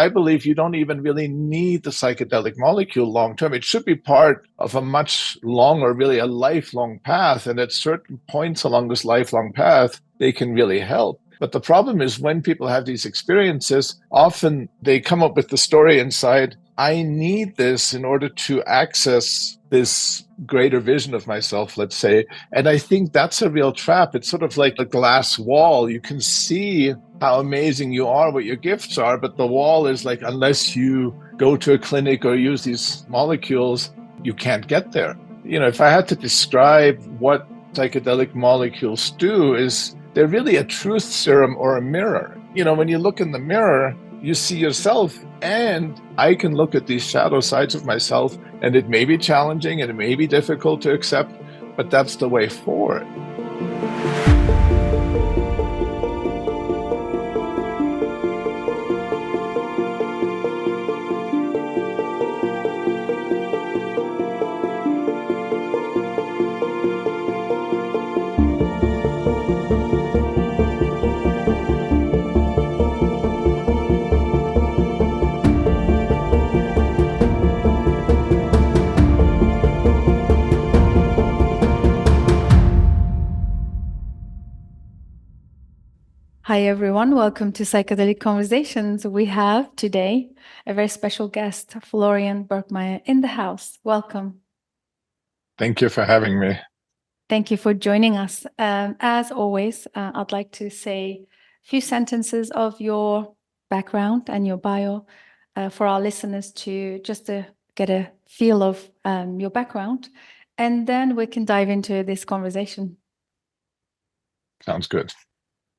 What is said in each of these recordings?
I believe you don't even really need the psychedelic molecule long term. It should be part of a much longer, really a lifelong path. And at certain points along this lifelong path, they can really help. But the problem is when people have these experiences, often they come up with the story inside, I need this in order to access this greater vision of myself, let's say. And I think that's a real trap. It's sort of like a glass wall. You can see how amazing you are, what your gifts are, but the wall is like, unless you go to a clinic or use these molecules, you can't get there. You know, if I had to describe what psychedelic molecules do, is they're really a truth serum or a mirror. You know, when you look in the mirror, you see yourself, and I can look at these shadow sides of myself, and it may be challenging and it may be difficult to accept, but that's the way forward. Hi, everyone. Welcome to Psychedelic Conversations. We have today a very special guest, Florian Birkmayer, in the house. Welcome. Thank you for having me. Thank you for joining us. As always, I'd like to say a few sentences of your background and your bio for our listeners to just get a feel of your background, and then we can dive into this conversation. Sounds good.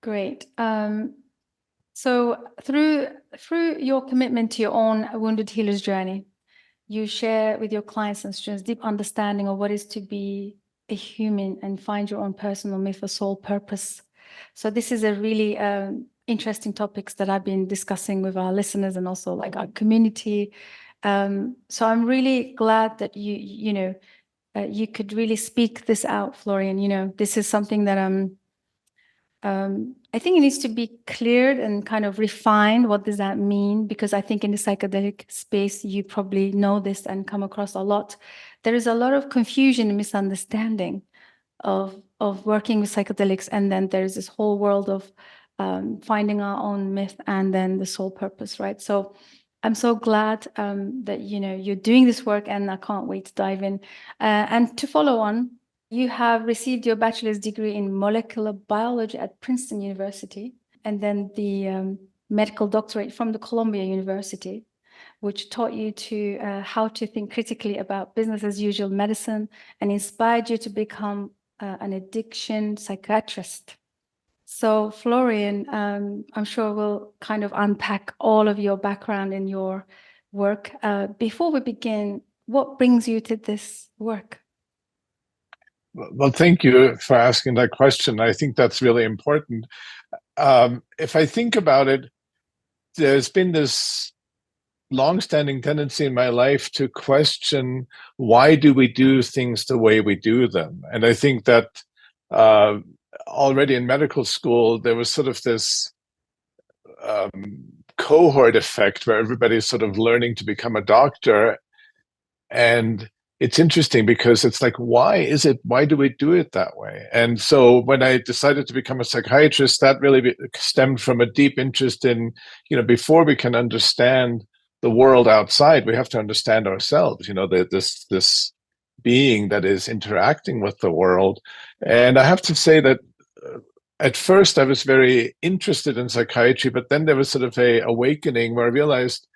Great. So through your commitment to your own wounded healer's journey, you share with your clients and students deep understanding of what it is to be a human and find your own personal myth or soul purpose. So this is a really interesting topics that I've been discussing with our listeners and also like our community. So I'm really glad that you could really speak this out, Florian. You know, this is something that I think it needs to be cleared and kind of refined. What does that mean? Because I think in the psychedelic space, you probably know this and come across a lot. There is a lot of confusion and misunderstanding of working with psychedelics. And then there's this whole world of finding our own myth and then the soul purpose, right? So I'm so glad that, you're doing this work, and I can't wait to dive in. And to follow on, you have received your bachelor's degree in molecular biology at Princeton University, and then the medical doctorate from the Columbia University, which taught you to how to think critically about business as usual medicine and inspired you to become an addiction psychiatrist. So Florian, I'm sure we'll kind of unpack all of your background and your work. Before we begin, what brings you to this work? Well, thank you for asking that question. I think that's really important. If I think about it, there's been this longstanding tendency in my life to question, why do we do things the way we do them? And I think that already in medical school, there was sort of this cohort effect where everybody's sort of learning to become a doctor. And it's interesting because it's like, why do we do it that way? And so when I decided to become a psychiatrist, that really stemmed from a deep interest in, before we can understand the world outside, we have to understand ourselves, this being that is interacting with the world. And I have to say that at first I was very interested in psychiatry, but then there was sort of a awakening where I realized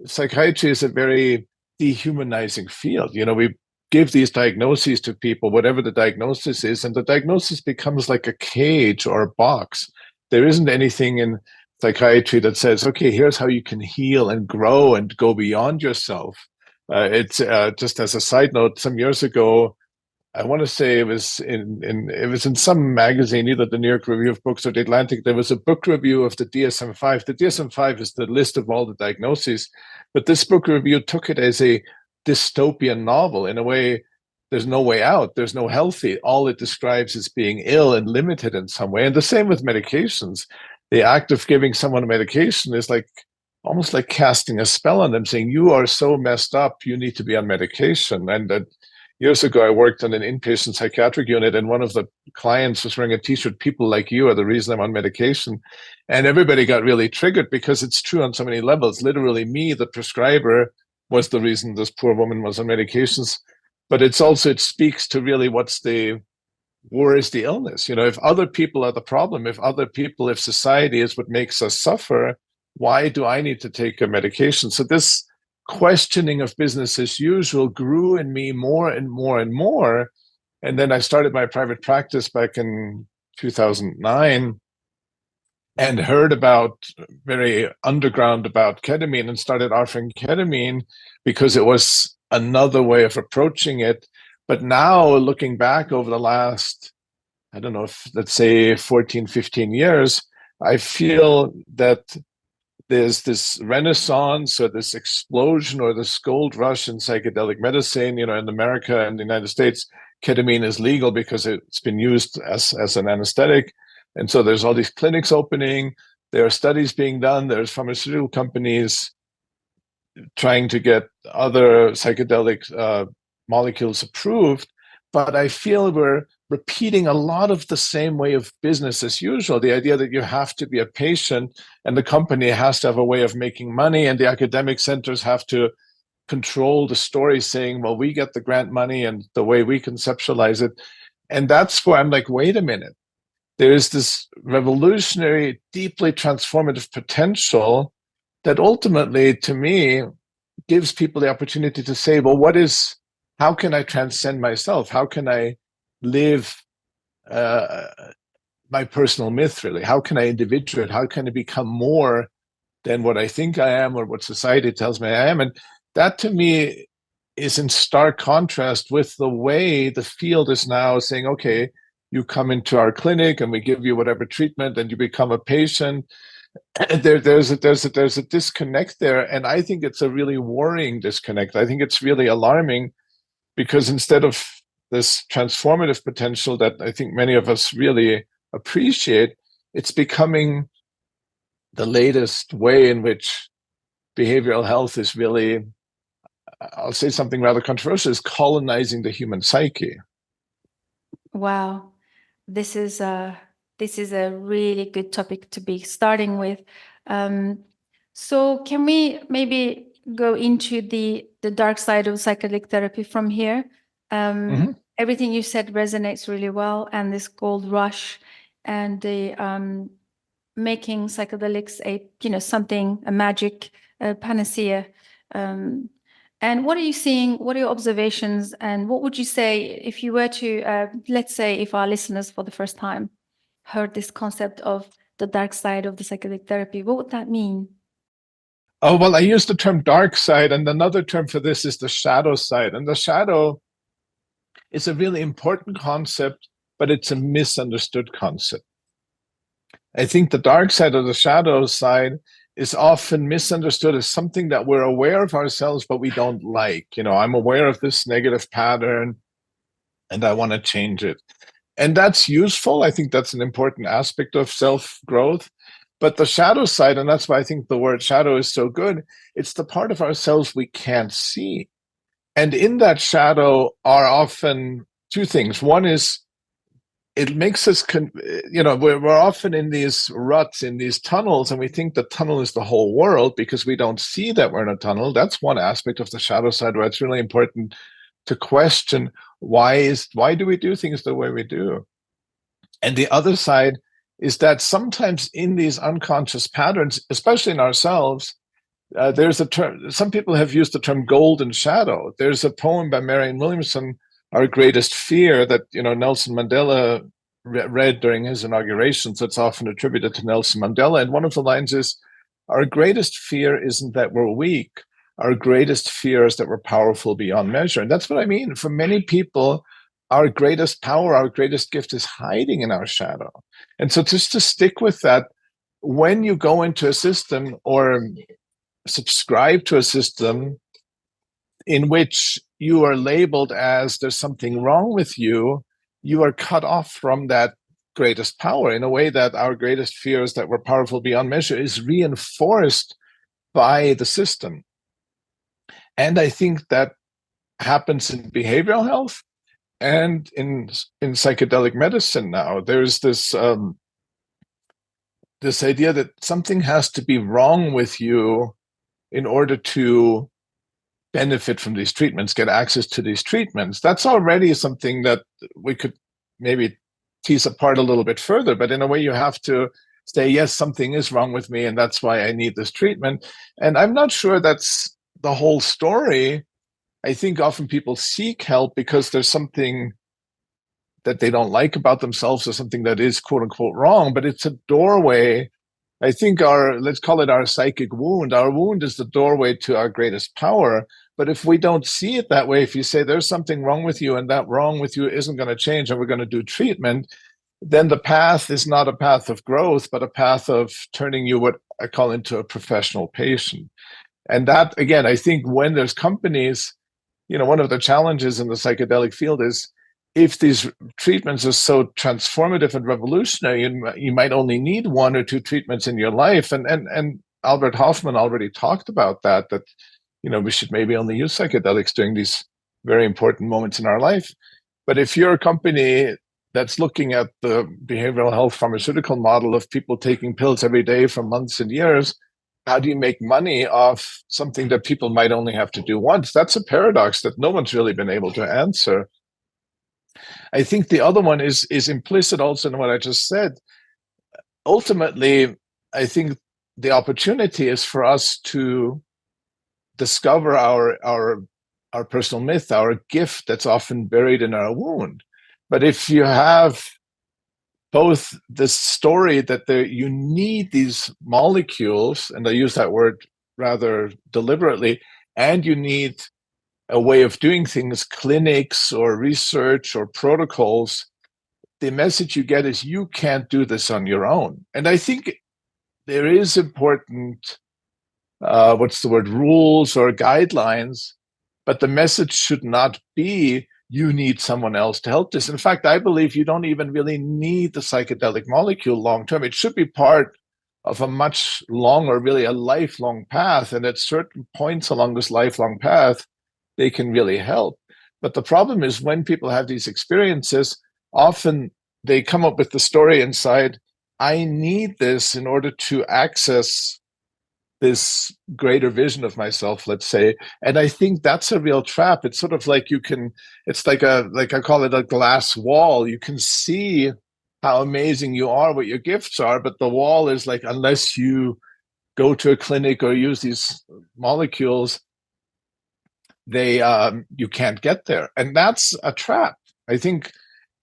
psychiatry is a very dehumanizing field. We give these diagnoses to people, whatever the diagnosis is, and the diagnosis becomes like a cage or a box. There isn't anything in psychiatry that says, okay, here's how you can heal and grow and go beyond yourself. It's just as a side note, some years ago, I want to say it was in some magazine, either the New York Review of Books or the Atlantic. There was a book review of the DSM-5. The DSM-5 is the list of all the diagnoses, but this book review took it as a dystopian novel. In a way, there's no way out. There's no healthy. All it describes is being ill and limited in some way. And the same with medications. The act of giving someone a medication is like almost like casting a spell on them, saying, you are so messed up, you need to be on medication. And years ago, I worked on an inpatient psychiatric unit, and one of the clients was wearing a t-shirt, people like you are the reason I'm on medication. And everybody got really triggered because it's true on so many levels. Literally me, the prescriber, was the reason this poor woman was on medications. But it's also, it speaks to really where is the illness? If other people are the problem, if society is what makes us suffer, why do I need to take a medication? So this questioning of business as usual grew in me more and more and more. And then I started my private practice back in 2009 and heard about very underground about ketamine and started offering ketamine because it was another way of approaching it. But now looking back over the last, I don't know, let's say 14, 15 years, I feel that there's this renaissance or this explosion or this gold rush in psychedelic medicine. In America and the United States, ketamine is legal because it's been used as an anesthetic. And so there's all these clinics opening. There are studies being done. There's pharmaceutical companies trying to get other psychedelic molecules approved. But I feel we're repeating a lot of the same way of business as usual. The idea that you have to be a patient and the company has to have a way of making money, and the academic centers have to control the story saying, well, we get the grant money and the way we conceptualize it. And that's where I'm like, wait a minute. There is this revolutionary, deeply transformative potential that ultimately, to me, gives people the opportunity to say, well, how can I transcend myself? How can I live my personal myth, really? How can I individuate? How can I become more than what I think I am or what society tells me I am? And that, to me, is in stark contrast with the way the field is now saying, okay, you come into our clinic and we give you whatever treatment and you become a patient. There's a disconnect there. And I think it's a really worrying disconnect. I think it's really alarming because instead of this transformative potential that I think many of us really appreciate, it's becoming the latest way in which behavioral health is really, I'll say something rather controversial, is colonizing the human psyche. Wow. This is a really good topic to be starting with. So can we maybe go into the dark side of psychedelic therapy from here? Everything you said resonates really well, and this gold rush and the making psychedelics a magic panacea. And what are you seeing? What are your observations? And what would you say if you were to, let's say, if our listeners for the first time heard this concept of the dark side of the psychedelic therapy, what would that mean? Oh, well, I use the term dark side, and another term for this is the shadow side. And the shadow is a really important concept, but it's a misunderstood concept. I think the dark side or the shadow side is often misunderstood as something that we're aware of ourselves, but we don't like. I'm aware of this negative pattern and I want to change it. And that's useful. I think that's an important aspect of self-growth. But the shadow side, and that's why I think the word shadow is so good, it's the part of ourselves we can't see. And in that shadow are often two things. One is it makes us, we're often in these ruts, in these tunnels, and we think the tunnel is the whole world because we don't see that we're in a tunnel. That's one aspect of the shadow side where it's really important to question why do we do things the way we do? And the other side is that sometimes in these unconscious patterns, especially in ourselves, there's a term, some people have used the term golden shadow. There's a poem by Marianne Williamson, Our Greatest Fear, that Nelson Mandela read during his inauguration. So it's often attributed to Nelson Mandela. And one of the lines is, our greatest fear isn't that we're weak. Our greatest fear is that we're powerful beyond measure. And that's what I mean. For many people, our greatest power, our greatest gift is hiding in our shadow. And so just to stick with that, when you go into a system or subscribe to a system in which you are labeled as there's something wrong with you, you are cut off from that greatest power in a way that our greatest fear is that we're powerful beyond measure is reinforced by the system. And I think that happens in behavioral health and in psychedelic medicine now. There's this idea that something has to be wrong with you in order to benefit from these treatments, get access to these treatments. That's already something that we could maybe tease apart a little bit further, but in a way you have to say, yes, something is wrong with me and that's why I need this treatment. And I'm not sure that's the whole story. I think often people seek help because there's something that they don't like about themselves or something that is quote unquote wrong, but it's a doorway. I think let's call it our psychic wound. Our wound is the doorway to our greatest power. But if we don't see it that way, if you say there's something wrong with you and that wrong with you isn't going to change and we're going to do treatment, then the path is not a path of growth, but a path of turning you what I call into a professional patient. And that, again, I think when there's companies, one of the challenges in the psychedelic field is if these treatments are so transformative and revolutionary, you might only need one or two treatments in your life. And Albert Hoffman already talked about that we should maybe only use psychedelics during these very important moments in our life. But if you're a company that's looking at the behavioral health pharmaceutical model of people taking pills every day for months and years, how do you make money off something that people might only have to do once? That's a paradox that no one's really been able to answer. I think the other one is implicit also in what I just said. Ultimately, I think the opportunity is for us to discover our personal myth, our gift that's often buried in our wound. But if you have both this story that you need these molecules, and I use that word rather deliberately, and you need a way of doing things, clinics or research or protocols, the message you get is you can't do this on your own. And I think there is important rules or guidelines, but the message should not be you need someone else to help this. In fact, I believe you don't even really need the psychedelic molecule long term. It should be part of a much longer, really a lifelong path. And at certain points along this lifelong path, they can really help. But the problem is when people have these experiences, often they come up with the story inside, I need this in order to access this greater vision of myself, let's say. And I think that's a real trap. It's sort of like it's like I call it a glass wall. You can see how amazing you are, what your gifts are, but the wall is like, unless you go to a clinic or use these molecules, you can't get there. And that's a trap. I think,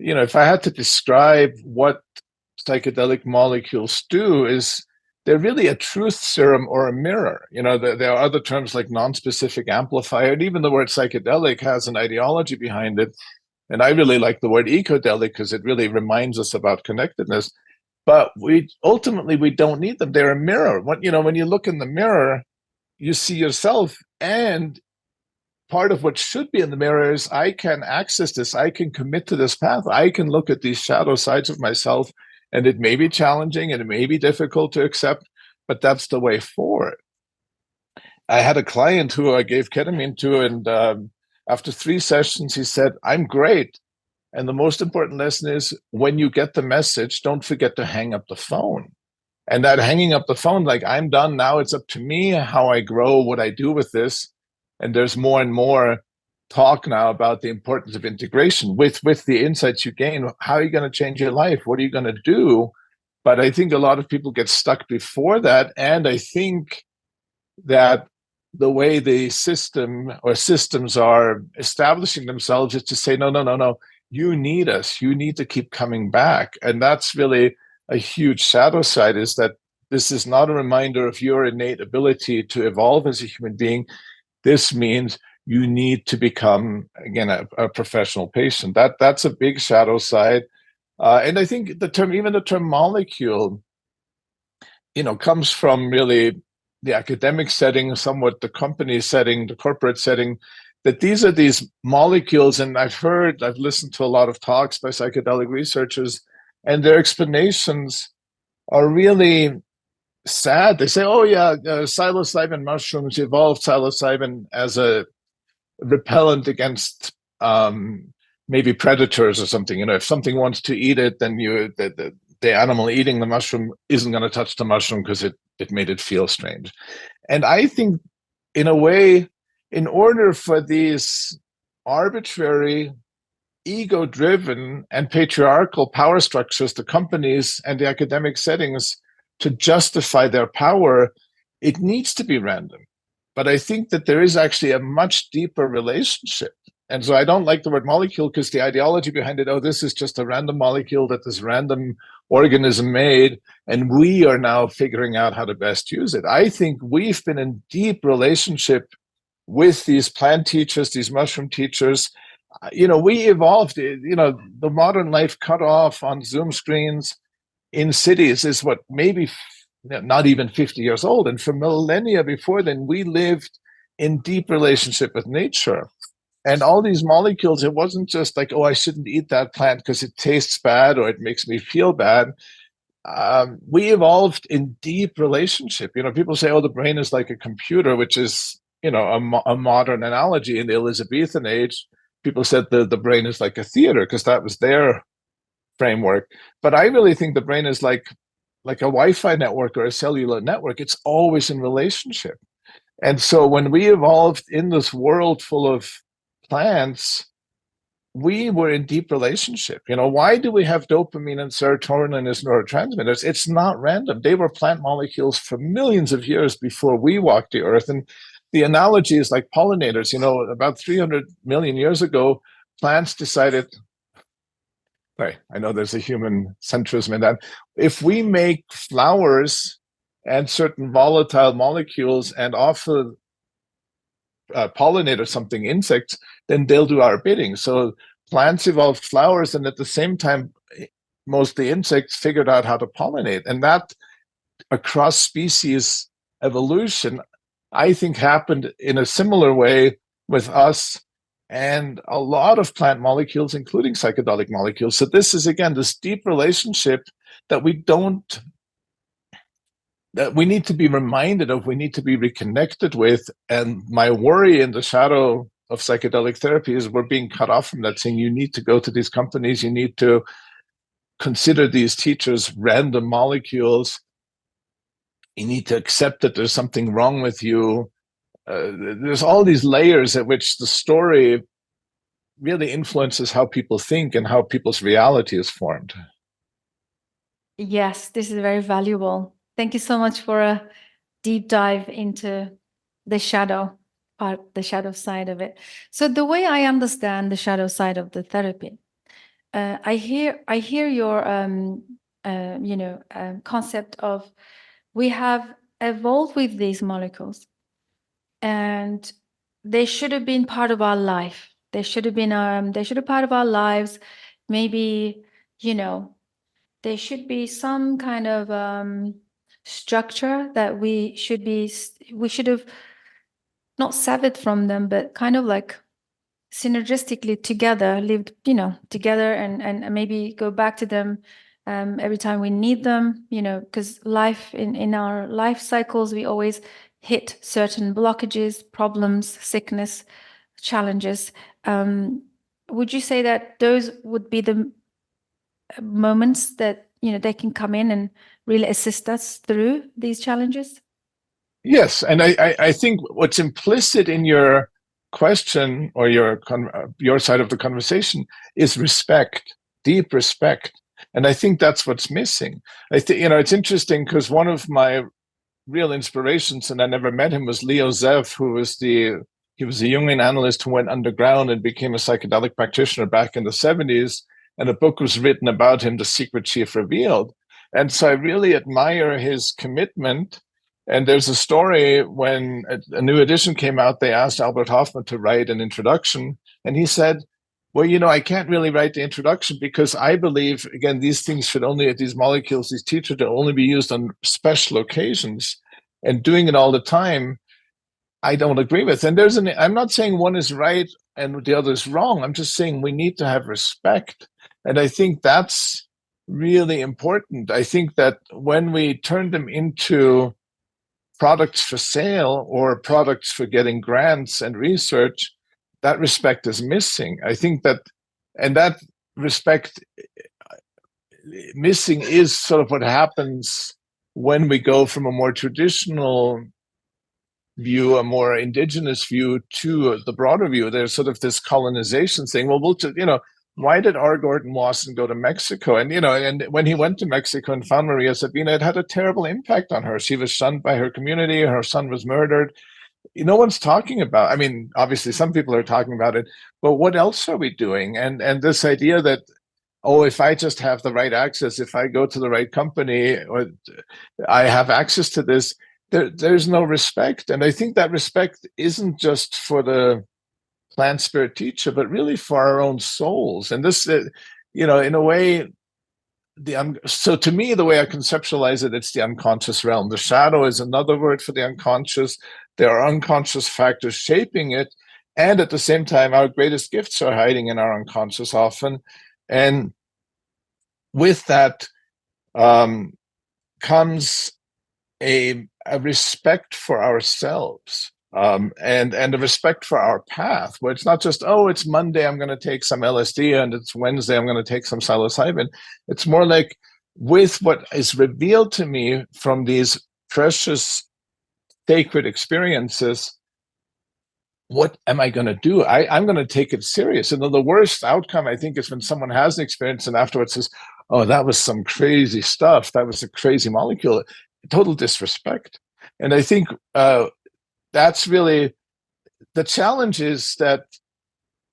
if I had to describe what psychedelic molecules do is they're really a truth serum or a mirror. There are other terms like non-specific amplifier, and even the word psychedelic has an ideology behind it. And I really like the word ecodelic because it really reminds us about connectedness. But ultimately we don't need them. They're a mirror. When you look in the mirror, you see yourself, and part of what should be in the mirror is I can access this. I can commit to this path. I can look at these shadow sides of myself. And it may be challenging and it may be difficult to accept, but that's the way forward. I had a client who I gave ketamine to, and after 3 sessions, he said, I'm great. And the most important lesson is when you get the message, don't forget to hang up the phone. And that hanging up the phone, like I'm done now, it's up to me how I grow, what I do with this. And there's more and more talk now about the importance of integration with the insights you gain. How are you going to change your life? What are you going to do? But I think a lot of people get stuck before that. And I think that the way the system or systems are establishing themselves is to say, no, you need us. You need to keep coming back. And that's really a huge shadow side, is that this is not a reminder of your innate ability to evolve as a human being. This means you need to become, again, a professional patient. That's a big shadow side. And I think even the term molecule, comes from really the academic setting, somewhat the company setting, the corporate setting, that these are these molecules. And I've listened to a lot of talks by psychedelic researchers, and their explanations are really sad. They say, oh yeah, psilocybin mushrooms evolved psilocybin as a repellent against maybe predators or something. You know, if something wants to eat it, then the animal eating the mushroom isn't going to touch the mushroom because it made it feel strange. And I think, in a way, in order for these arbitrary, ego-driven, and patriarchal power structures, the companies and the academic settings, to justify their power, it needs to be random. But I think that there is actually a much deeper relationship. And so I don't like the word molecule because the ideology behind it, oh, this is just a random molecule that this random organism made, and we are now figuring out how to best use it. I think we've been in deep relationship with these plant teachers, these mushroom teachers. You know, we evolved, you know, the modern life cut off on Zoom screens in cities is what, maybe not even 50 years old. And for millennia before then, we lived in deep relationship with nature. And all these molecules, it wasn't just like, oh, I shouldn't eat that plant because it tastes bad or it makes me feel bad. We evolved in deep relationship. You know, people say, oh, the brain is like a computer, which is, you know, a modern analogy. In the Elizabethan age, people said the brain is like a theater because that was their framework. But I really think the brain is like a Wi-Fi network or a cellular network. It's always in relationship. And so when we evolved in this world full of plants, we were in deep relationship. You know, why do we have dopamine and serotonin as neurotransmitters? It's not random. They were plant molecules for millions of years before we walked the earth. And the analogy is like pollinators. You know, about 300 million years ago, plants decided, sorry, I know there's a human centrism in that. If we make flowers and certain volatile molecules and offer pollinate or something, insects, then they'll do our bidding. So plants evolved flowers, and at the same time, mostly insects figured out how to pollinate. And that across species evolution, I think, happened in a similar way with us and a lot of plant molecules, including psychedelic molecules. So this is, again, this deep relationship that that we need to be reminded of, we need to be reconnected with. And my worry in the shadow of psychedelic therapy is we're being cut off from that, saying you need to go to these companies, you need to consider these teachers random molecules, you need to accept that there's something wrong with you. There's all these layers at which the story really influences how people think and how people's reality is formed. Yes, this is very valuable. Thank you so much for a deep dive into the shadow part, the shadow side of it. So the way I understand the shadow side of the therapy, I hear your concept of we have evolved with these molecules, and they should have been part of our life. They should have been part of our lives. Maybe, you know, there should be some kind of structure that we should have not severed from them, but kind of like synergistically together, lived, together, and maybe go back to them every time we need them, because life in our life cycles, we always hit certain blockages, problems, sickness, challenges. Would you say that those would be the moments that they can come in and really assist us through these challenges? Yes, and I think what's implicit in your question or your side of the conversation is respect, deep respect, and I think that's what's missing. I think it's interesting because one of my real inspirations, and I never met him, was Leo Zev, who was he was a Jungian analyst who went underground and became a psychedelic practitioner back in the 70s, and a book was written about him, The Secret Chief Revealed. And so I really admire his commitment. And there's a story when a new edition came out, they asked Albert Hoffman to write an introduction. And he said, well, I can't really write the introduction because I believe, again, these molecules, these teachers, they'll only be used on special occasions. And doing it all the time, I don't agree with. And I'm not saying one is right and the other is wrong. I'm just saying we need to have respect. And I think that's really important. I think that when we turn them into products for sale or products for getting grants and research, that respect is missing. I think that, and that respect missing is sort of what happens when we go from a more traditional view, a more indigenous view, to the broader view. There's sort of this colonization thing. Well, why did R. Gordon Wasson go to Mexico? And, and when he went to Mexico and found Maria Sabina, it had a terrible impact on her. She was shunned by her community. Her son was murdered. No one's talking about, I mean, obviously some people are talking about it, but what else are we doing? And this idea that, oh, if I just have the right access, if I go to the right company, or I have access to this, there's no respect. And I think that respect isn't just for the plant spirit teacher, but really for our own souls. And this, in a way, so to me, the way I conceptualize it, it's the unconscious realm. The shadow is another word for the unconscious. There are unconscious factors shaping it. And at the same time, our greatest gifts are hiding in our unconscious often. And with that comes a respect for ourselves, and a respect for our path, where it's not just, oh, it's Monday, I'm going to take some LSD, and it's Wednesday, I'm going to take some psilocybin. It's more like, with what is revealed to me from these precious sacred experiences, what am I going to do? I'm going to take it serious. And the worst outcome, I think, is when someone has an experience and afterwards says, oh, that was some crazy stuff. That was a crazy molecule. Total disrespect. And I think that's really the challenge, is that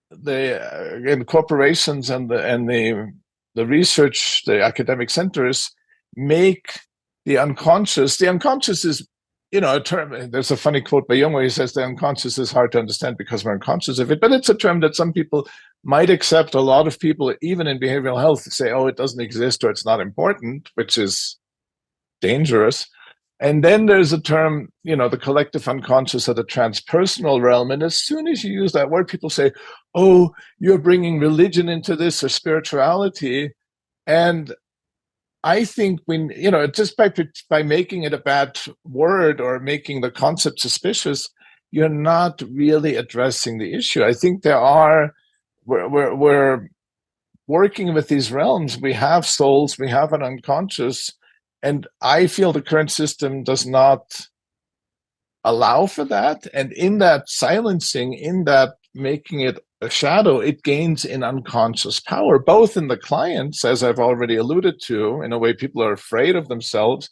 the corporations and the research, the academic centers make the unconscious is, a term. There's a funny quote by Jung where he says the unconscious is hard to understand because we're unconscious of it, but it's a term that some people might accept. A lot of people, even in behavioral health, say, oh, it doesn't exist or it's not important, which is dangerous. And then there's a term, the collective unconscious, or the transpersonal realm. And as soon as you use that word, people say, oh, you're bringing religion into this, or spirituality. And I think when, just by making it a bad word or making the concept suspicious, you're not really addressing the issue. I think we're working with these realms. We have souls, we have an unconscious, and I feel the current system does not allow for that. And in that silencing, in that making it a shadow, it gains in unconscious power, both in the clients, as I've already alluded to, in a way people are afraid of themselves,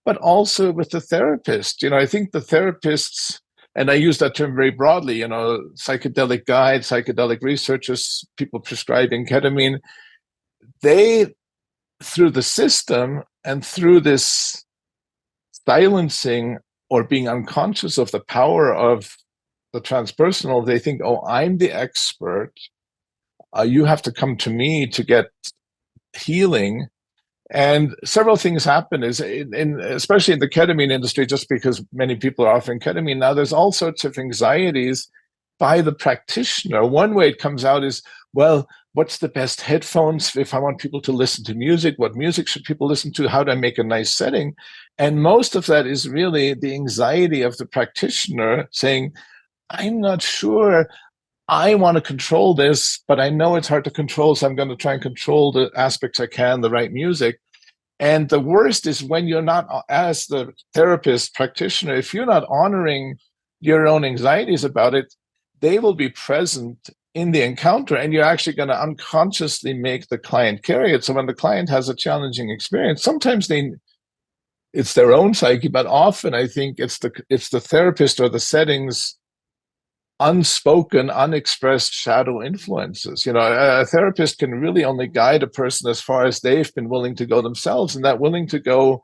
but also with the therapist. I think the therapists, and I use that term very broadly, psychedelic guides, psychedelic researchers, people prescribing ketamine, they, through the system and through this silencing or being unconscious of the power of the transpersonal, they think, oh, I'm the expert. You have to come to me to get healing. And several things happen, especially in the ketamine industry, just because many people are offering ketamine now, there's all sorts of anxieties by the practitioner. One way it comes out is, well, what's the best headphones if I want people to listen to music? What music should people listen to? How do I make a nice setting? And most of that is really the anxiety of the practitioner saying, I'm not sure. I want to control this, but I know it's hard to control, so I'm going to try and control the aspects I can, the right music. And the worst is when you're not, as the therapist practitioner, if you're not honoring your own anxieties about it, they will be present in the encounter, and you're actually going to unconsciously make the client carry it. So when the client has a challenging experience, sometimes it's their own psyche, but often I think it's the therapist or the settings unspoken, unexpressed shadow influences. A therapist can really only guide a person as far as they've been willing to go themselves. And that willing to go,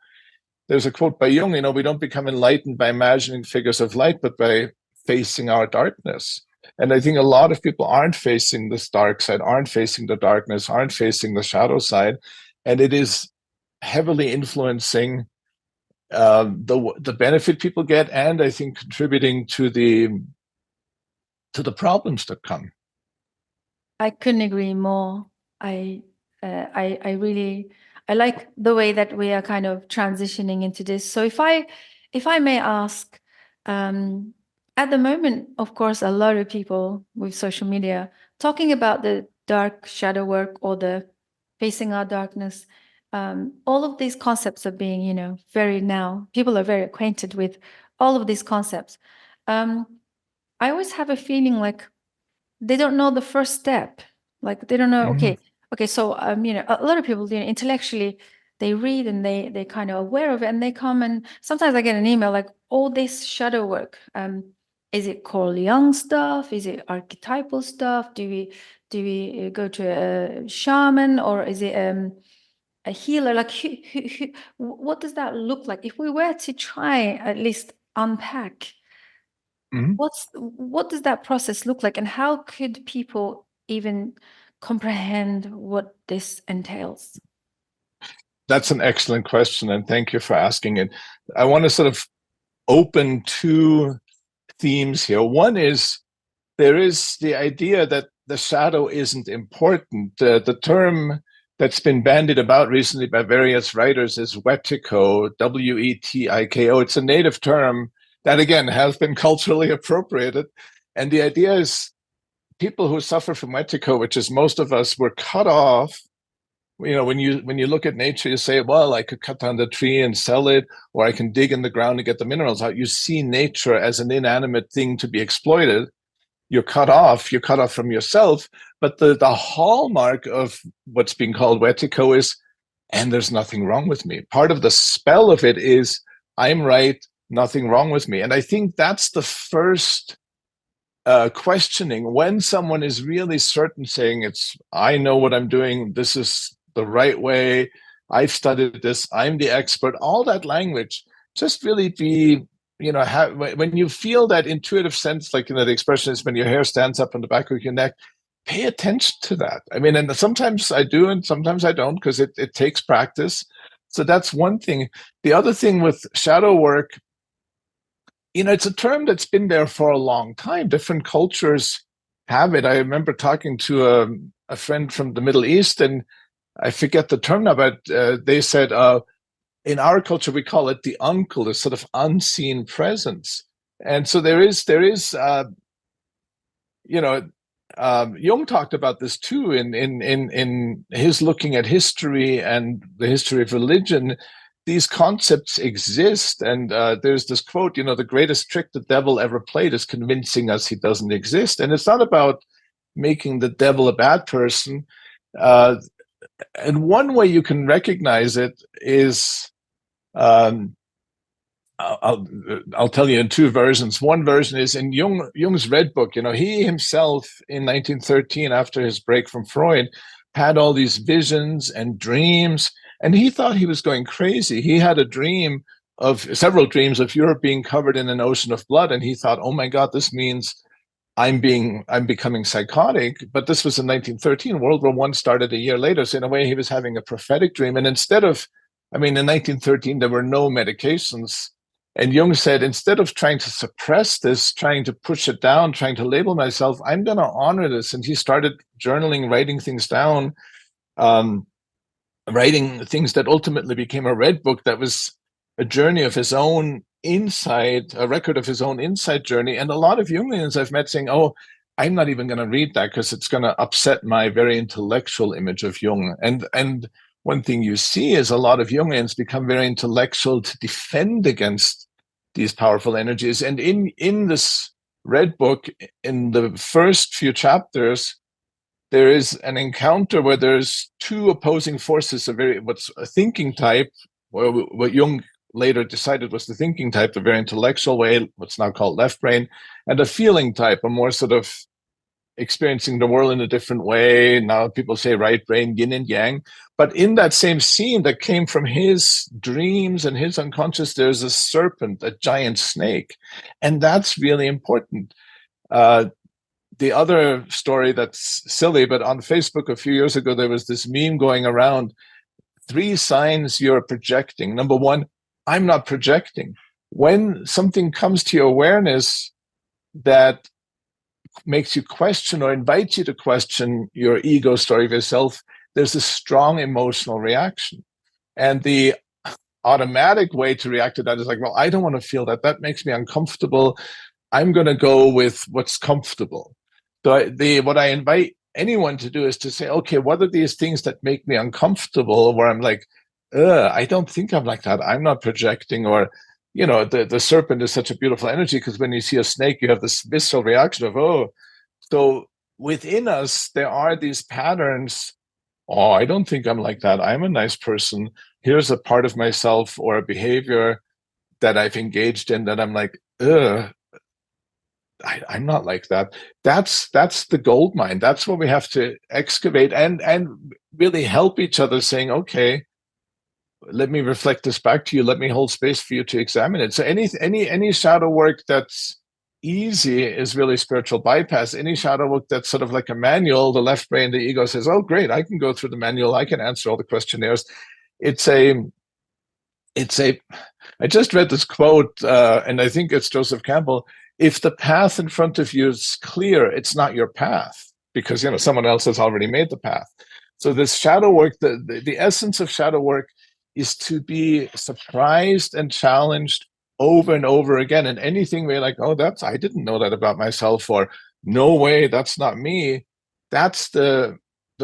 there's a quote by Jung, we don't become enlightened by imagining figures of light, but by facing our darkness. And I think a lot of people aren't facing this dark side, aren't facing the darkness, aren't facing the shadow side. And it is heavily influencing the benefit people get, and I think contributing to the problems that come. I couldn't agree more. I really I like the way that we are kind of transitioning into this. So if I may ask, at the moment, of course, a lot of people with social media talking about the dark shadow work or the facing our darkness. All of these concepts are being, very now, people are very acquainted with all of these concepts. I always have a feeling like they don't know the first step. Like they don't know, okay, so a lot of people, intellectually they read and they kind of aware of it, and they come, and sometimes I get an email like, all this shadow work, is it Carl Jung stuff? Is it archetypal stuff? Do we go to a shaman, or is it a healer? Like what does that look like? If we were to try at least unpack, what does that process look like, and how could people even comprehend what this entails? That's an excellent question, and thank you for asking it. I want to sort of open two themes here. One is there is the idea that the shadow isn't important. The term that's been bandied about recently by various writers is wetiko, Wetiko. It's a native term that, again, has been culturally appropriated. And the idea is people who suffer from wetiko, which is most of us, were cut off. When you look at nature, you say, well, I could cut down the tree and sell it, or I can dig in the ground and get the minerals out. You see nature as an inanimate thing to be exploited. You're cut off from yourself. But the hallmark of what's being called wetiko is, and there's nothing wrong with me. Part of the spell of it is, I'm right, nothing wrong with me. And I think that's the first questioning when someone is really certain, saying, I know what I'm doing, this is the right way, I've studied this, I'm the expert, all that language, just really be, when you feel that intuitive sense, like, the expression is when your hair stands up on the back of your neck, pay attention to that. I mean, and sometimes I do and sometimes I don't, because it takes practice. So that's one thing. The other thing with shadow work, it's a term that's been there for a long time. Different cultures have it. I remember talking to a friend from the Middle East, and I forget the term now, but they said, in our culture, we call it the uncle, the sort of unseen presence. And so there is Jung talked about this too in his looking at history and the history of religion. These concepts exist, and there's this quote, the greatest trick the devil ever played is convincing us he doesn't exist. And it's not about making the devil a bad person. And one way you can recognize it is, I'll tell you in two versions. One version is in Jung's Red Book. He himself in 1913, after his break from Freud, had all these visions and dreams, and he thought he was going crazy. He had several dreams of Europe being covered in an ocean of blood, and he thought, oh my God, this means I'm becoming psychotic. But this was in 1913. World War I started a year later. So in a way, he was having a prophetic dream. And in 1913, there were no medications. And Jung said, instead of trying to suppress this, trying to push it down, trying to label myself, I'm going to honor this. And he started journaling, writing things down, writing things that ultimately became a Red Book that was a journey of his own insight, a record of his own insight journey. And a lot of Jungians I've met saying, oh, I'm not even going to read that because it's going to upset my very intellectual image of Jung. And one thing you see is a lot of Jungians become very intellectual to defend against these powerful energies. And in this Red Book, in the first few chapters, there is an encounter where there's two opposing forces, what's a thinking type, or what Jung later decided was the thinking type, the very intellectual way, what's now called left brain, and a feeling type, a more sort of experiencing the world in a different way. Now people say right brain, yin and yang. But in that same scene that came from his dreams and his unconscious, there's a serpent, a giant snake. And that's really important. The other story that's silly, but on Facebook a few years ago, there was this meme going around, 3 signs you're projecting. Number 1, I'm not projecting. When something comes to your awareness that makes you question or invites you to question your ego story of yourself, there's a strong emotional reaction. And the automatic way to react to that is like, well, I don't want to feel that. That makes me uncomfortable. I'm going to go with what's comfortable. So what I invite anyone to do is to say, okay, what are these things that make me uncomfortable? Where I'm like, I don't think I'm like that. I'm not projecting. Or, the serpent is such a beautiful energy, because when you see a snake, you have this visceral reaction of, oh. So within us, there are these patterns. Oh, I don't think I'm like that. I'm a nice person. Here's a part of myself or a behavior that I've engaged in that I'm like, ugh, I'm not like that. That's the gold mine. That's what we have to excavate and really help each other, saying, okay, let me reflect this back to you. Let me hold space for you to examine it. So any shadow work that's easy is really spiritual bypass. Any shadow work that's sort of like a manual, the left brain, the ego says, oh, great, I can go through the manual. I can answer all the questionnaires. It's a I just read this quote, and I think it's Joseph Campbell. If the path in front of you is clear, it's not your path, because someone else has already made the path. So this shadow work, the essence of shadow work is to be surprised and challenged over and over again. And anything where you're like, oh, I didn't know that about myself, or no way, that's not me. That's the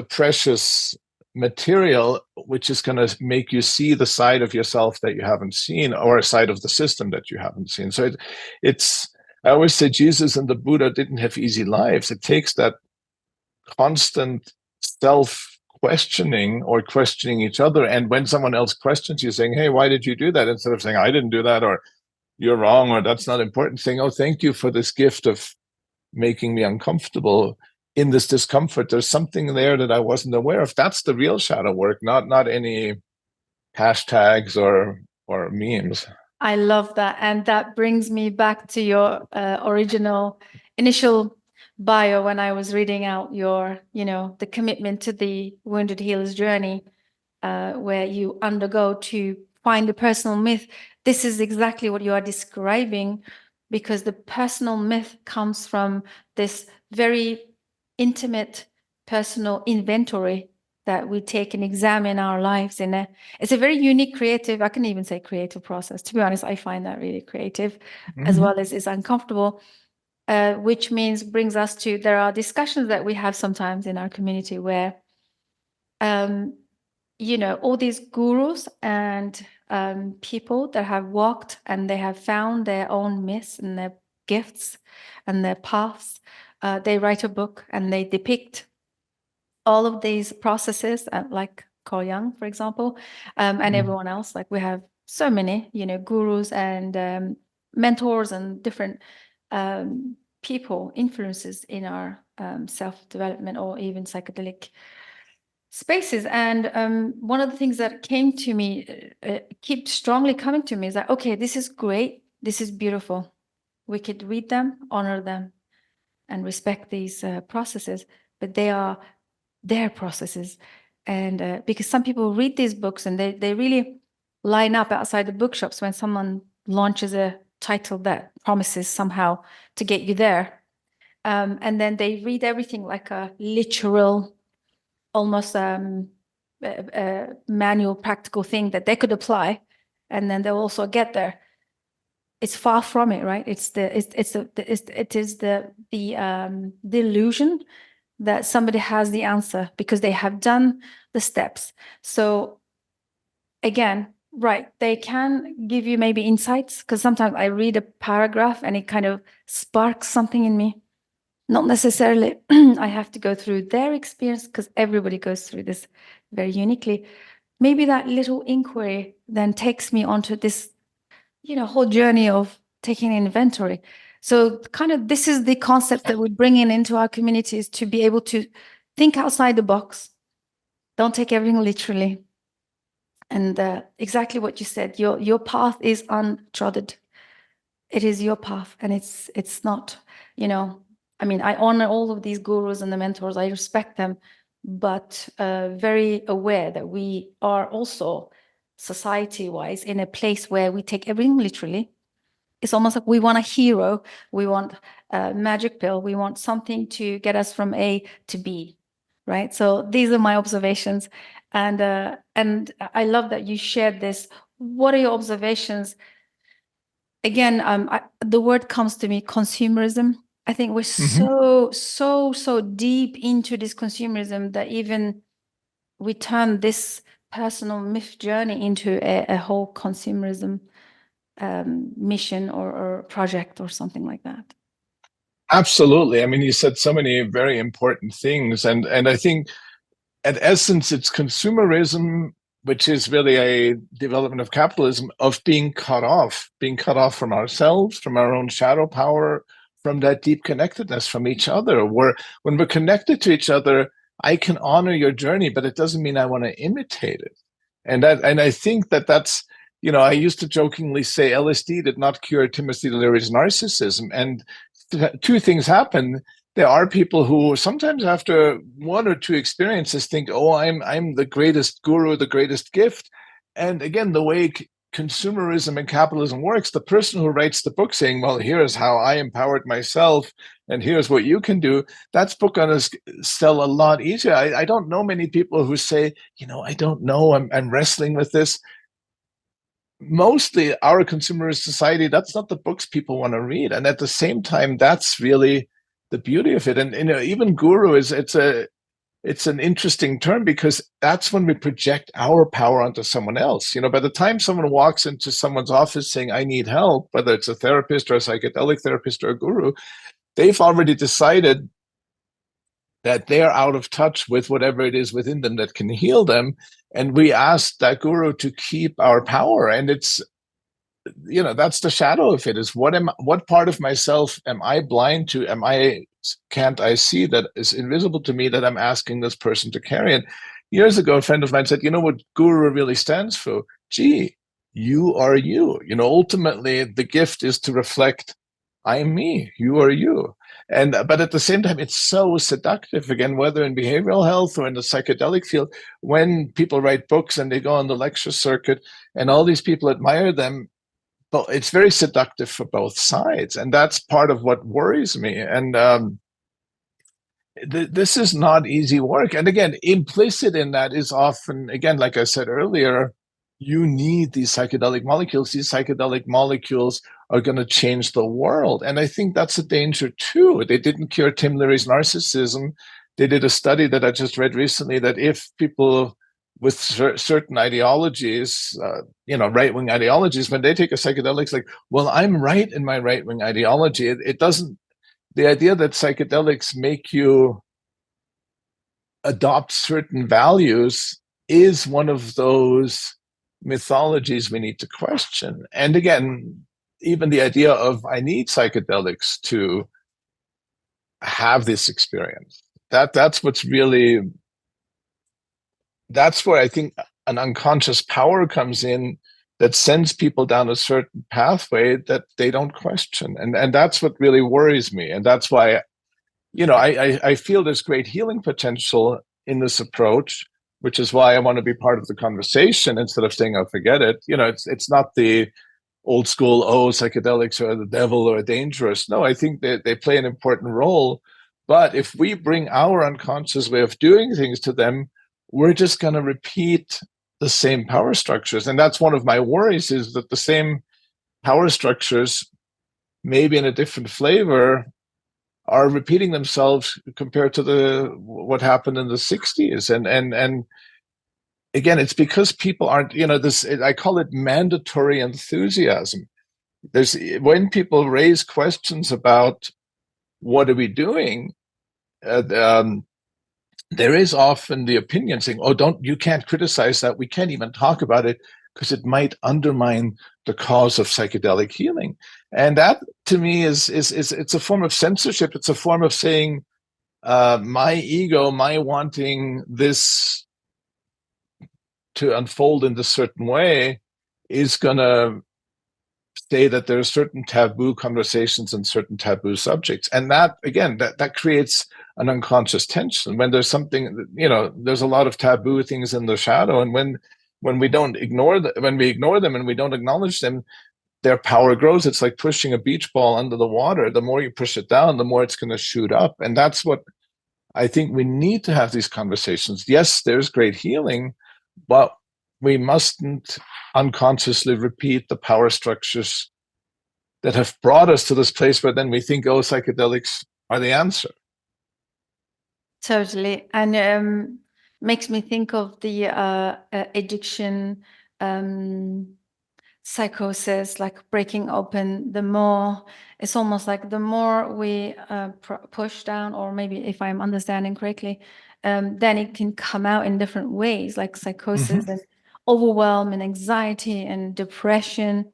precious material, which is going to make you see the side of yourself that you haven't seen, or a side of the system that you haven't seen. So I always say Jesus and the Buddha didn't have easy lives. It takes that constant self questioning or questioning each other. And when someone else questions you, saying, hey, why did you do that? Instead of saying, I didn't do that, or you're wrong, or that's not important, saying, oh, thank you for this gift of making me uncomfortable. In this discomfort, there's something there that I wasn't aware of. That's the real shadow work, not any hashtags or memes. I love that. And that brings me back to your original initial bio when I was reading out your, the commitment to the wounded healer's journey, where you undergo to find the personal myth. This is exactly what you are describing, because the personal myth comes from this very intimate personal inventory that we take and examine our lives in. It's a very unique, creative, I can even say creative process. To be honest, I find that really creative, as well as it's uncomfortable, which brings us to, there are discussions that we have sometimes in our community where, all these gurus and people that have walked and they have found their own myths and their gifts and their paths, they write a book and they depict all of these processes, like Carl Jung, for example, and everyone else. Like we have so many, gurus and mentors and different people, influences in our self-development or even psychedelic spaces. And one of the things that came to me, keep strongly coming to me, is that, okay, this is great. This is beautiful. We could read them, honor them, and respect these processes, but they are their processes. And because some people read these books and they really line up outside the bookshops when someone launches a title that promises somehow to get you there. And then they read everything like a literal, almost manual, practical thing that they could apply, and then they'll also get there. It's far from it, right? It is the illusion that somebody has the answer because they have done the steps. So again, right, they can give you maybe insights, because sometimes I read a paragraph and it kind of sparks something in me. Not necessarily I have to go through their experience, because everybody goes through this very uniquely. Maybe that little inquiry then takes me onto this, whole journey of taking inventory. So kind of this is the concept that we're bringing into our communities, to be able to think outside the box. Don't take everything literally. And exactly what you said, your path is untrodden. It is your path, and it's not, I mean, I honor all of these gurus and the mentors. I respect them, but very aware that we are also society-wise in a place where we take everything literally. It's almost like we want a hero, we want a magic pill, we want something to get us from A to B, right? So these are my observations. And I love that you shared this. What are your observations? Again, the word comes to me, consumerism. I think we're so deep into this consumerism that even we turn this personal myth journey into a whole consumerism mission or project or something like that. Absolutely. I mean, you said so many very important things, and I think at essence, it's consumerism, which is really a development of capitalism, of being cut off from ourselves, from our own shadow power, from that deep connectedness from each other. Where when we're connected to each other, I can honor your journey, but it doesn't mean I want to imitate it. And I think that's, I used to jokingly say LSD did not cure Timothy Leary's narcissism. And two things happen. There are people who sometimes after one or two experiences think, oh, I'm the greatest guru, the greatest gift. And again, the way consumerism and capitalism works, the person who writes the book saying, well, here's how I empowered myself and here's what you can do, that's book going to sell a lot easier. I don't know many people who say, I don't know, I'm wrestling with this. Mostly our consumerist society, that's not the books people want to read. And at the same time, that's really the beauty of it. And even guru it's an interesting term because that's when we project our power onto someone else. By the time someone walks into someone's office saying, I need help, whether it's a therapist or a psychedelic therapist or a guru, they've already decided that they're out of touch with whatever it is within them that can heal them. And we ask that guru to keep our power. And it's, that's the shadow of it, is what part of myself am I blind to? Can't I see that is invisible to me that I'm asking this person to carry? And years ago, a friend of mine said, what guru really stands for? Gee, you are you. Ultimately, the gift is to reflect, I'm me, you are you. But at the same time, it's so seductive, again, whether in behavioral health or in the psychedelic field, when people write books and they go on the lecture circuit and all these people admire them, but it's very seductive for both sides. And that's part of what worries me. And this is not easy work. And again, implicit in that is often, again, like I said earlier, you need these psychedelic molecules. These psychedelic molecules are going to change the world. And I think that's a danger too. They didn't cure Tim Leary's narcissism. They did a study that I just read recently that if people with certain ideologies, right-wing ideologies, when they take a psychedelic, it's like, well, I'm right in my right-wing ideology. It doesn't, the idea that psychedelics make you adopt certain values is one of those mythologies we need to question. And again, even the idea of I need psychedelics to have this experience. That's what's really, that's where I think an unconscious power comes in that sends people down a certain pathway that they don't question. And that's what really worries me. And that's why, I feel there's great healing potential in this approach, which is why I want to be part of the conversation instead of saying, oh, forget it. It's not the old school, oh, psychedelics are the devil or dangerous. No, I think they play an important role. But if we bring our unconscious way of doing things to them, we're just going to repeat the same power structures. And that's one of my worries, is that the same power structures, maybe in a different flavor, are repeating themselves compared to what happened in the 60s. And again, it's because people aren't, I call it mandatory enthusiasm. When people raise questions about what are we doing, there is often the opinion saying, oh, you can't criticize that. We can't even talk about it because it might undermine the cause of psychedelic healing. And that, to me, is it's a form of censorship. It's a form of saying, my ego, my wanting this to unfold in this certain way is going to say that there are certain taboo conversations and certain taboo subjects. And that, again, that creates an unconscious tension. When there's something, there's a lot of taboo things in the shadow. And when we don't ignore when we ignore them and we don't acknowledge them, their power grows. It's like pushing a beach ball under the water. The more you push it down, the more it's going to shoot up. And that's what I think we need to have these conversations. Yes, there's great healing, but we mustn't unconsciously repeat the power structures that have brought us to this place where then we think, oh, psychedelics are the answer. Totally. And makes me think of the addiction, psychosis, like breaking open. The more, it's almost like the more we push down, or maybe if I'm understanding correctly, then it can come out in different ways, like psychosis and overwhelm and anxiety and depression.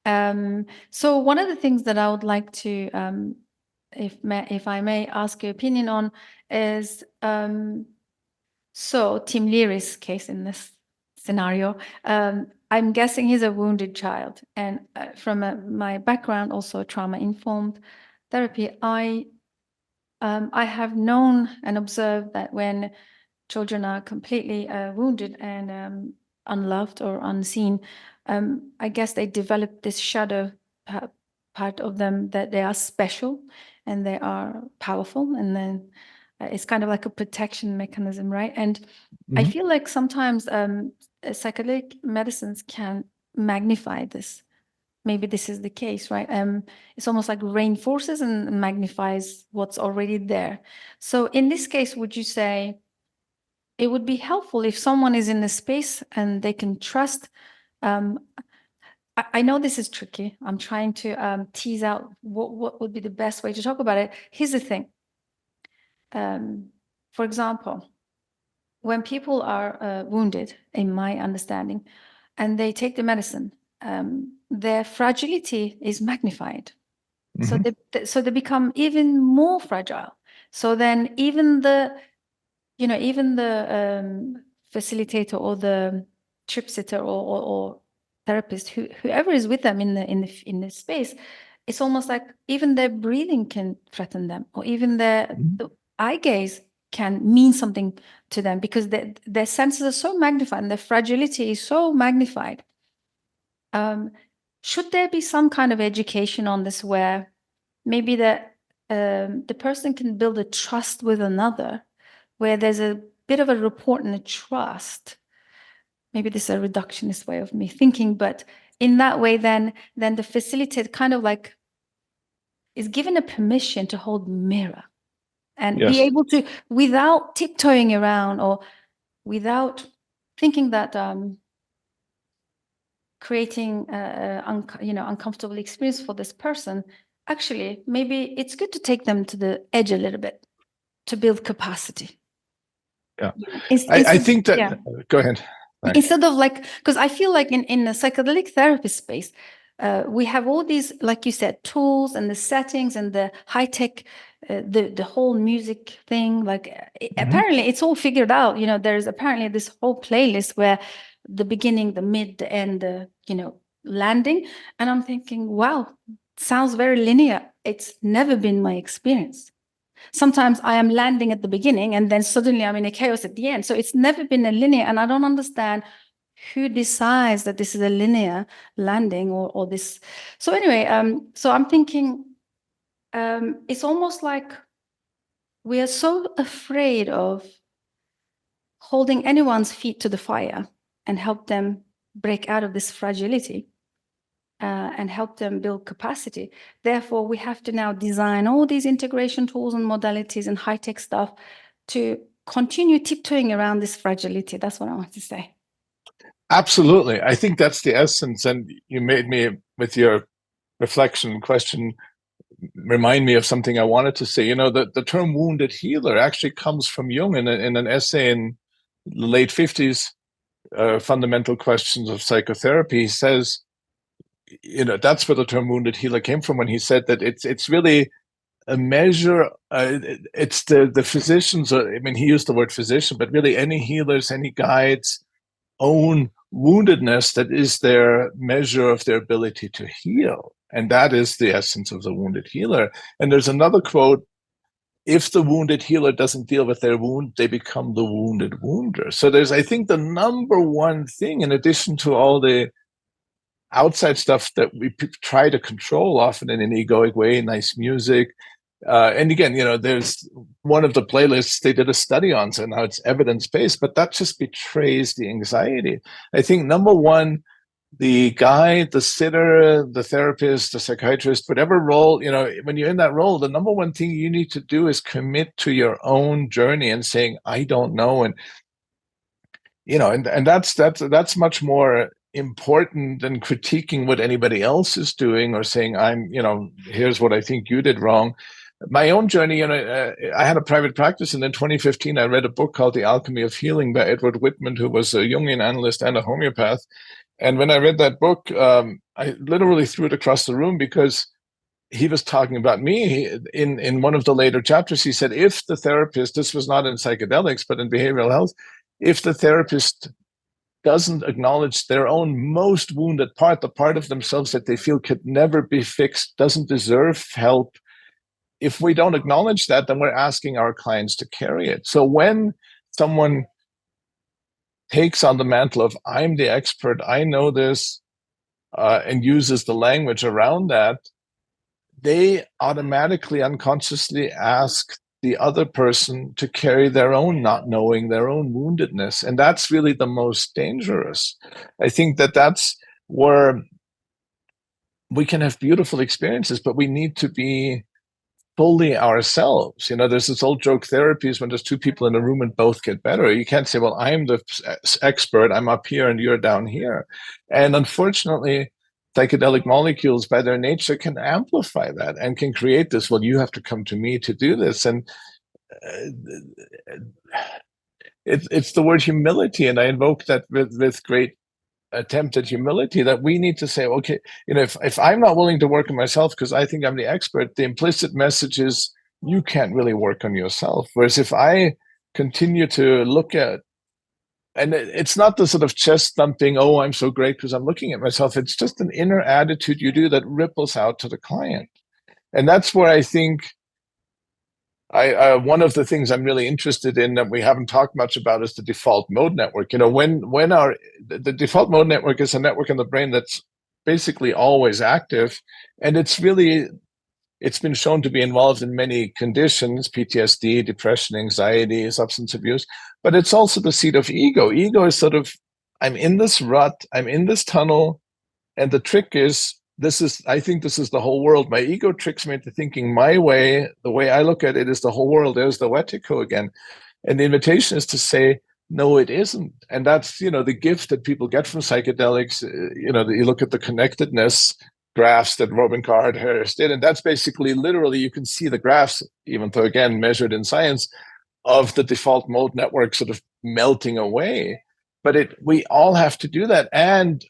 So one of the things that I would like to, if I may ask your opinion on, is so Tim Leary's case in this scenario. I'm guessing he's a wounded child, and from my background, also trauma-informed therapy, I have known and observed that when children are completely wounded and unloved or unseen, I guess they develop this shadow part of them, that they are special and they are powerful, and then it's kind of like a protection mechanism, right? And I feel like sometimes psychedelic medicines can magnify this. Maybe this is the case, right? It's almost like reinforces and magnifies what's already there. So in this case, would you say it would be helpful if someone is in a space and they can trust? I know this is tricky. I'm trying to tease out what would be the best way to talk about it. Here's the thing. For example, when people are wounded, in my understanding, and they take the medicine, their fragility is magnified. So they become even more fragile. So then even the facilitator or the trip sitter or therapist, whoever is with them in the space, it's almost like even their breathing can threaten them, or even the eye gaze can mean something to them, because their senses are so magnified and their fragility is so magnified. Should there be some kind of education on this, where maybe the person can build a trust with another, where there's a bit of a rapport and a trust? Maybe this is a reductionist way of me thinking, but in that way, then the facilitator kind of like is given a permission to hold mirror and be able to, without tiptoeing around or without thinking that creating uncomfortable experience for this person. Actually, maybe it's good to take them to the edge a little bit to build capacity. Yeah, I think that. Yeah. Go ahead. Thanks. Instead of like, because I feel like in the psychedelic therapy space, we have all these, like you said, tools and the settings and the high tech, the whole music thing. Like apparently it's all figured out. There's apparently this whole playlist where the beginning, the mid, the end, the landing. And I'm thinking, wow, sounds very linear. It's never been my experience. Sometimes I am landing at the beginning and then suddenly I'm in a chaos at the end. So it's never been a linear, and I don't understand who decides that this is a linear landing or this. So anyway, so I'm thinking it's almost like we are so afraid of holding anyone's feet to the fire and help them break out of this fragility. And help them build capacity. Therefore, we have to now design all these integration tools and modalities and high-tech stuff to continue tiptoeing around this fragility. That's what I want to say. Absolutely. I think that's the essence. And you made me, with your reflection question, remind me of something I wanted to say. The term wounded healer actually comes from Jung in an essay in the late 50s, Fundamental Questions of Psychotherapy. He says, that's where the term wounded healer came from, when he said that it's really a measure. It's the physicians, he used the word physician, but really any healers, any guides' own woundedness that is their measure of their ability to heal. And that is the essence of the wounded healer. And there's another quote: if the wounded healer doesn't deal with their wound, they become the wounded wounder. So there's, I think, the number one thing, in addition to all the outside stuff that we try to control, often in an egoic way, nice music, And again, there's one of the playlists they did a study on, so now it's evidence-based, but that just betrays the anxiety. I think number one, the guide, the sitter, the therapist, the psychiatrist, whatever role, when you're in that role, the number one thing you need to do is commit to your own journey and saying, I don't know. And, and that's much more important than critiquing what anybody else is doing or saying, here's what I think you did wrong. My own journey, I had a private practice, and in 2015, I read a book called The Alchemy of Healing by Edward Whitman, who was a Jungian analyst and a homeopath. And when I read that book, I literally threw it across the room because he was talking about me. In one of the later chapters, he said, if the therapist, this was not in psychedelics, but in behavioral health, if the therapist doesn't acknowledge their own most wounded part, the part of themselves that they feel could never be fixed, doesn't deserve help, if we don't acknowledge that, then we're asking our clients to carry it. So when someone takes on the mantle of, I'm the expert, I know this, and uses the language around that, they automatically, unconsciously ask the other person to carry their own not knowing, their own woundedness. And that's really the most dangerous. I think that's where we can have beautiful experiences, but we need to be fully ourselves. There's this old joke, therapy is when there's two people in a room and both get better. You can't say, well, I'm the expert, I'm up here and you're down here. And unfortunately, psychedelic molecules by their nature can amplify that and can create this, well, you have to come to me to do this. And it's the word humility. And I invoke that with great attempt at humility, that we need to say, okay, if I'm not willing to work on myself because I think I'm the expert, the implicit message is you can't really work on yourself. Whereas if I continue to look at, and it's not the sort of chest thumping, oh, I'm so great because I'm looking at myself. It's just an inner attitude you do that ripples out to the client. And that's where I think one of the things I'm really interested in that we haven't talked much about is the default mode network. When the default mode network is a network in the brain that's basically always active, and it's been shown to be involved in many conditions, PTSD, depression, anxiety, substance abuse, but it's also the seat of ego. Ego is sort of, I'm in this rut, I'm in this tunnel, and the trick is, I think this is the whole world. My ego tricks me into thinking my way, the way I look at it is the whole world. There's the Wetiko again. And the invitation is to say, no, it isn't. And that's, the gift that people get from psychedelics. You look at the connectedness graphs that Robin Carhart-Harris did, and that's basically literally, you can see the graphs, even though again, measured in science, of the default mode network sort of melting away. But we all have to do that. And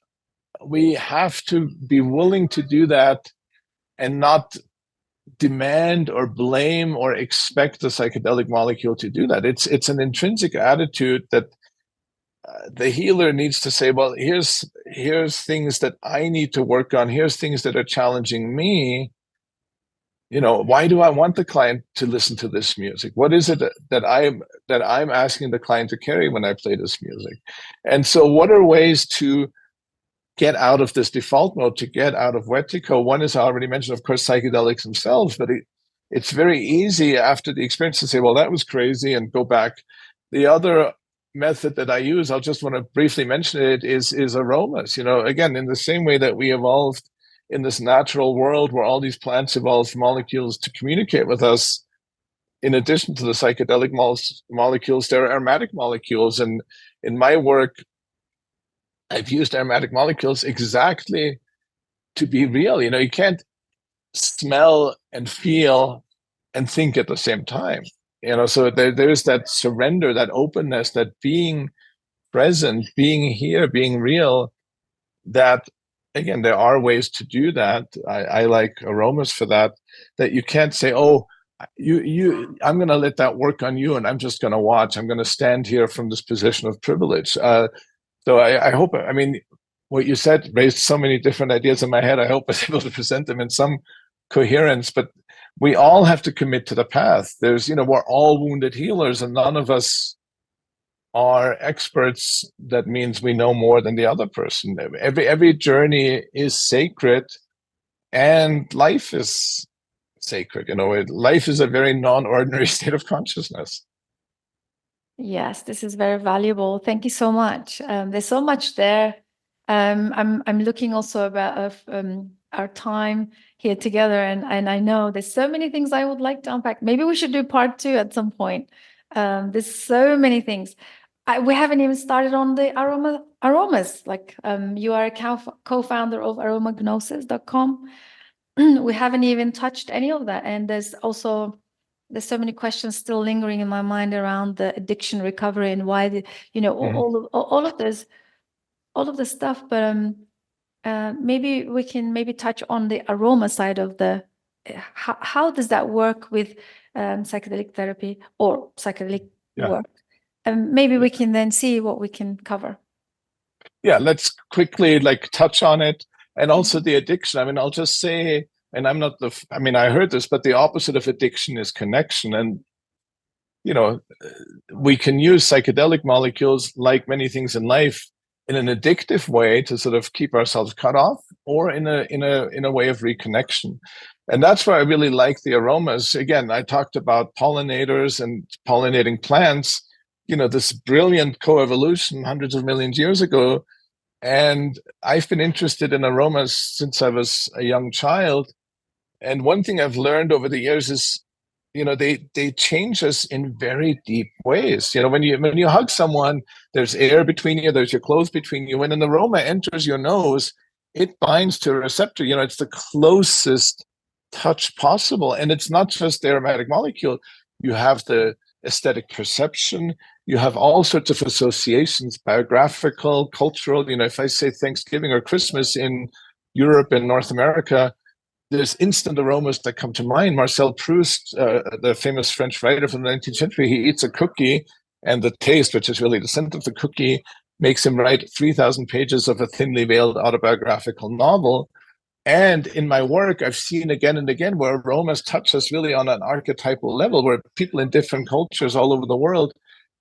we have to be willing to do that and not demand or blame or expect the psychedelic molecule to do that. It's an intrinsic attitude that the healer needs to say, well, here's things that I need to work on. Here's things that are challenging me. Why do I want the client to listen to this music? What is it that I'm asking the client to carry when I play this music? And so what are ways to get out of this default mode, to get out of Wetiko? One is, I already mentioned, of course, psychedelics themselves, but it's very easy after the experience to say, well, that was crazy, and go back. The other method that I use, I'll just want to briefly mention it, is aromas. Again, in the same way that we evolved in this natural world where all these plants evolved molecules to communicate with us, in addition to the psychedelic molecules, there are aromatic molecules. And in my work, I've used aromatic molecules exactly to be real. You can't smell and feel and think at the same time. So there's that surrender, that openness, that being present, being here, being real, that, again, there are ways to do that. I like Aromas for that you can't say, oh, I'm going to let that work on you and I'm just going to watch. I'm going to stand here from this position of privilege. So I hope, what you said raised so many different ideas in my head. I hope I was able to present them in some coherence, but we all have to commit to the path. We're all wounded healers, and none of us are experts. That means we know more than the other person. Every journey is sacred, and life is sacred. Life is a very non-ordinary state of consciousness. Yes, this is very valuable. Thank you so much. There's so much there. I'm looking also about our time here together, and I know there's so many things I would like to unpack. Maybe we should do part 2 at some point. There's so many things. We haven't even started on the aromas. Like you are a co-founder of aromagnosis.com. We haven't even touched any of that, and there's so many questions still lingering in my mind around the addiction recovery and why all of this stuff. But maybe we can touch on the aroma side of the how does that work with psychedelic therapy or psychedelic work, and maybe we can then see what we can cover. Yeah, let's quickly touch on it, and also the addiction. I mean, I'll just say, and I'm not I heard this, but the opposite of addiction is connection. And we can use psychedelic molecules, like many things in life, in an addictive way to sort of keep ourselves cut off, or in a way of reconnection. And that's why I really like the aromas. Again, I talked about pollinators and pollinating plants, this brilliant coevolution hundreds of millions of years ago. And I've been interested in aromas since I was a young child. And one thing I've learned over the years is, they change us in very deep ways. When you hug someone, there's air between you, there's your clothes between you. When an aroma enters your nose, it binds to a receptor. It's the closest touch possible. And it's not just the aromatic molecule. You have the aesthetic perception. You have all sorts of associations, biographical, cultural. If I say Thanksgiving or Christmas in Europe and North America, there's instant aromas that come to mind. Marcel Proust, the famous French writer from the 19th century, he eats a cookie, and the taste, which is really the scent of the cookie, makes him write 3,000 pages of a thinly veiled autobiographical novel. And in my work, I've seen again and again where aromas touch us really on an archetypal level, where people in different cultures all over the world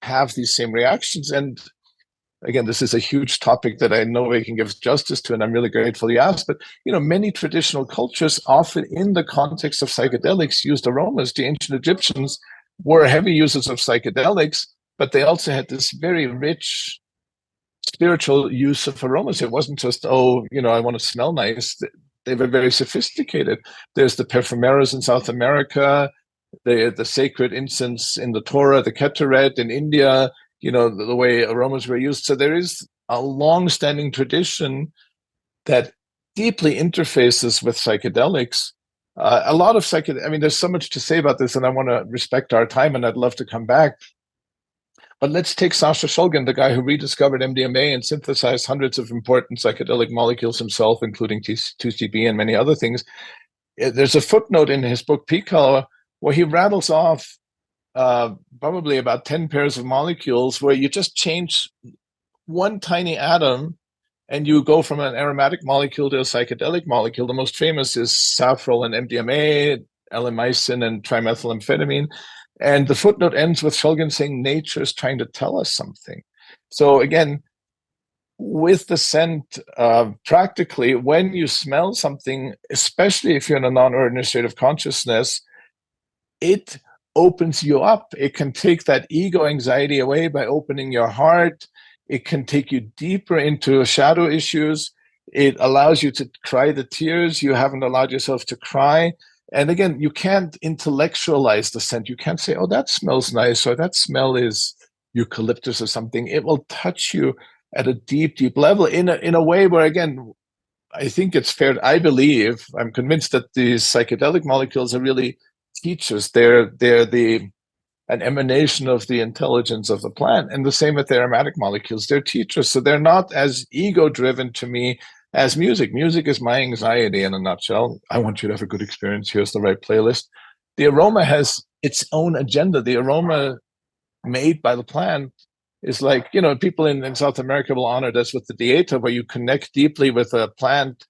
have these same reactions. And again, this is a huge topic that I know we can give justice to, and I'm really grateful you asked. But many traditional cultures, often in the context of psychedelics, used aromas. The ancient Egyptians were heavy users of psychedelics, but they also had this very rich spiritual use of aromas. It wasn't just, I want to smell nice. They were very sophisticated. There's the perfumeros in South America, the sacred incense in the Torah, the Ketoret in India, the way aromas were used. So there is a long-standing tradition that deeply interfaces with psychedelics. A lot of there's so much to say about this, and I want to respect our time, and I'd love to come back. But let's take Sasha Shulgin, the guy who rediscovered MDMA and synthesized hundreds of important psychedelic molecules himself, including 2CB and many other things. There's a footnote in his book, Pico, where he rattles off probably about 10 pairs of molecules where you just change one tiny atom and you go from an aromatic molecule to a psychedelic molecule. The most famous is saffron and MDMA, L-amycin and trimethylamphetamine. And the footnote ends with Shulgin saying, nature is trying to tell us something. So again, with the scent, practically, when you smell something, especially if you're in a non-ordinary state of consciousness, it opens you up. It can take that ego anxiety away by opening your heart. It can take you deeper into shadow issues. It allows you to cry the tears you haven't allowed yourself to cry. And again, you can't intellectualize the scent. You can't say, oh, that smells nice, or that smell is eucalyptus or something. It will touch you at a deep, deep level in a way where, again, I think it's fair. I'm convinced that these psychedelic molecules are really teachers. They're an emanation of the intelligence of the plant. And the same with the aromatic molecules. They're teachers. So they're not as ego-driven to me as music. Music is my anxiety in a nutshell. I want you to have a good experience. Here's the right playlist. The aroma has its own agenda. The aroma made by the plant is like, people in South America will honor this with the dieta, where you connect deeply with a plant.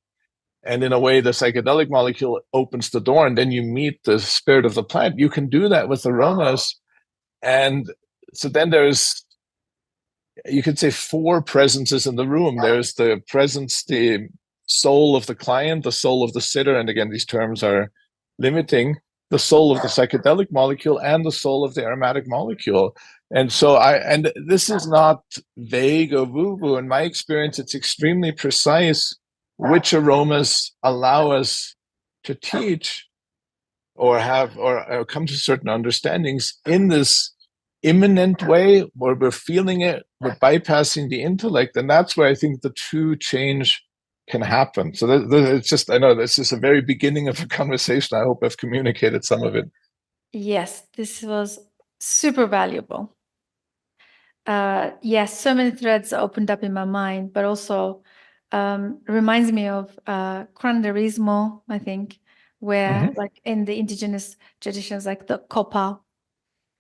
And in a way, the psychedelic molecule opens the door, and then you meet the spirit of the plant. You can do that with aromas. And so then there's, you could say, 4 presences in the room. There's the presence, the soul of the client, the soul of the sitter. And again, these terms are limiting the soul of the psychedelic molecule and the soul of the aromatic molecule. And so and this is not vague or woo-woo. In my experience, it's extremely precise which aromas allow us to teach or have or come to certain understandings in this imminent way where we're feeling it, we're bypassing the intellect. And that's where I think the true change can happen. So it's just, I know this is a very beginning of a conversation. I hope I've communicated some of it. Yes, this was super valuable. Yes, so many threads opened up in my mind, but also reminds me of curanderismo, I think, where like in the indigenous traditions, like the copal,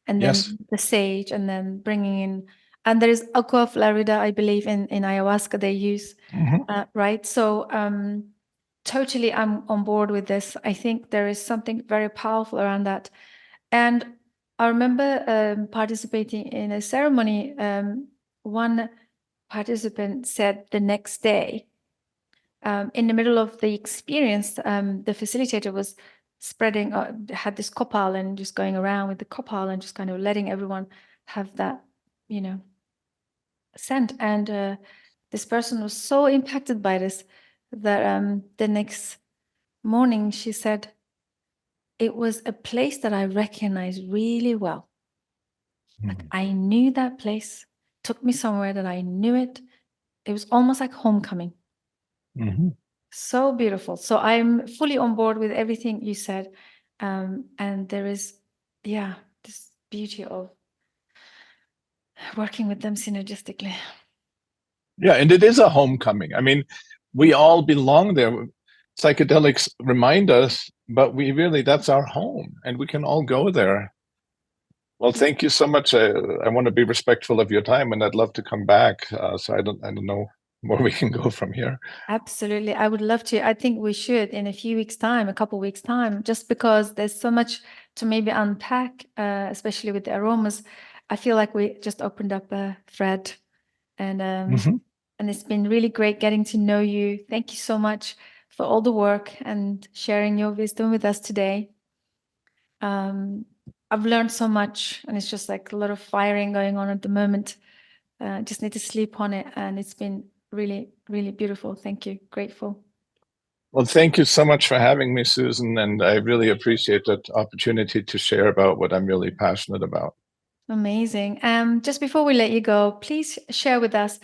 and Yes. then the sage, and then bringing in, and there is aqua florida, I believe in ayahuasca they use, right? So totally I'm on board with this. I think there is something very powerful around that. And I remember participating in a ceremony. One participant said the next day, in the middle of the experience, the facilitator was spreading, had this copal and just going around with the copal and just kind of letting everyone have that, scent. And this person was so impacted by this that the next morning she said, it was a place that I recognized really well. Like I knew that place, took me somewhere that I knew it. It was almost like homecoming. So beautiful. So I'm fully on board with everything you said. And there is, this beauty of working with them synergistically. Yeah, and it is a homecoming. I mean, we all belong there. Psychedelics remind us, but we really, that's our home, and we can all go there. Well, thank you so much. I want to be respectful of your time, and I'd love to come back. So I don't know where we can go from here. Absolutely. I would love to. I think we should in a few weeks' time, a couple of weeks' time, just because there's so much to maybe unpack, especially with the aromas. I feel like we just opened up a thread, and it's been really great getting to know you. Thank you so much for all the work and sharing your wisdom with us today. I've learned so much, and it's just like a lot of firing going on at the moment. Just need to sleep on it, and it's been really, really beautiful. Thank you. Grateful. Well, thank you so much for having me, Susan, and I really appreciate that opportunity to share about what I'm really passionate about. Amazing. Just before we let you go, please share with us,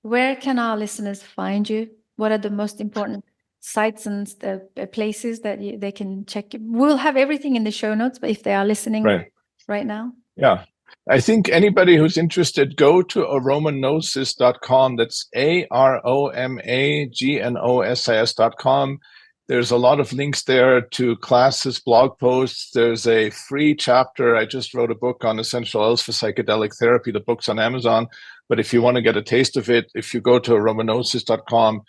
where can our listeners find you? What are the most important sites and places that they can check? We'll have everything in the show notes, but if they are listening right now. Yeah. I think anybody who's interested, go to aromagnosis.com. That's AROMAGNOSIS.com. There's a lot of links there to classes, blog posts. There's a free chapter. I just wrote a book on essential oils for psychedelic therapy. The book's on Amazon. But if you want to get a taste of it, if you go to aromagnosis.com,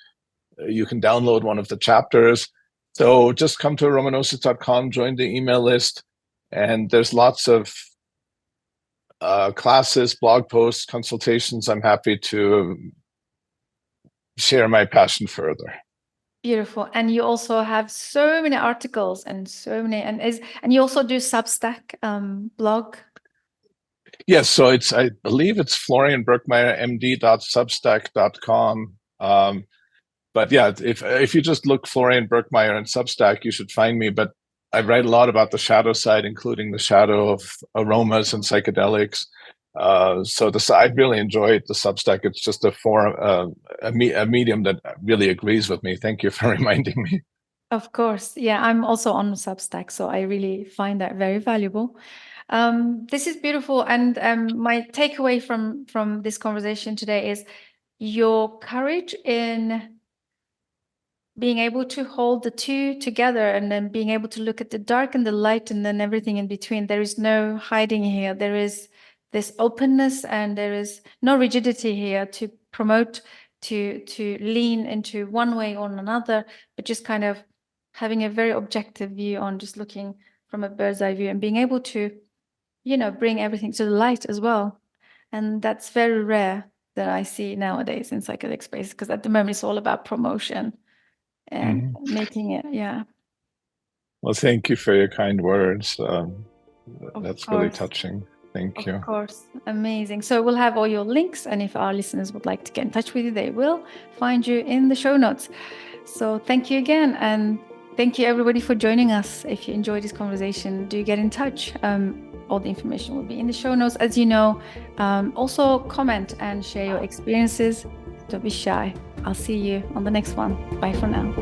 you can download one of the chapters. So just come to aromagnosis.com, join the email list, and there's lots of classes, blog posts, consultations. I'm happy to share my passion further. Beautiful. And you also have so many articles and so many, and you also do Substack blog. Yes, so I believe it's Florian Birkmayer, MD.substack.com. But yeah, if you just look Florian Birkmayer and Substack, you should find me. But I write a lot about the shadow side, including the shadow of aromas and psychedelics. So I really enjoyed the Substack. It's just a medium that really agrees with me. Thank you for reminding me. Of course. Yeah, I'm also on Substack, so I really find that very valuable. This is beautiful. And my takeaway from this conversation today is your courage in being able to hold the two together, and then being able to look at the dark and the light and then everything in between. There is no hiding here. There is this openness, and there is no rigidity here to promote, to lean into one way or another, but just kind of having a very objective view on just looking from a bird's eye view and being able to, bring everything to the light as well. And that's very rare that I see nowadays in psychedelic space, because at the moment it's all about promotion and making it, Well, thank you for your kind words. Of That's really course. touching. Thank Of you. course. Amazing. So we'll have all your links, and if our listeners would like to get in touch with you, they will find you in the show notes. So thank you again, and thank you everybody for joining us. If you enjoyed this conversation, do get in touch. All the information will be in the show notes, as you know. Also comment and share your experiences. Don't be shy. I'll see you on the next one. Bye for now.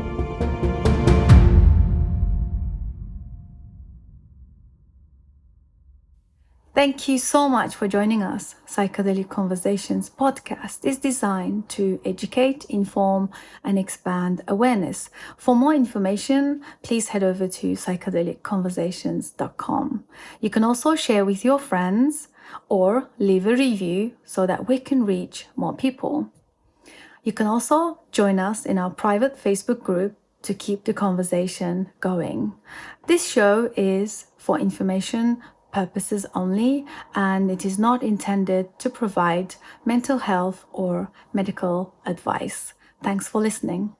Thank you so much for joining us. Psychedelic Conversations podcast is designed to educate, inform, and expand awareness. For more information, please head over to psychedelicconversations.com. You can also share with your friends or leave a review so that we can reach more people. You can also join us in our private Facebook group to keep the conversation going. This show is for information purposes only, and it is not intended to provide mental health or medical advice. Thanks for listening.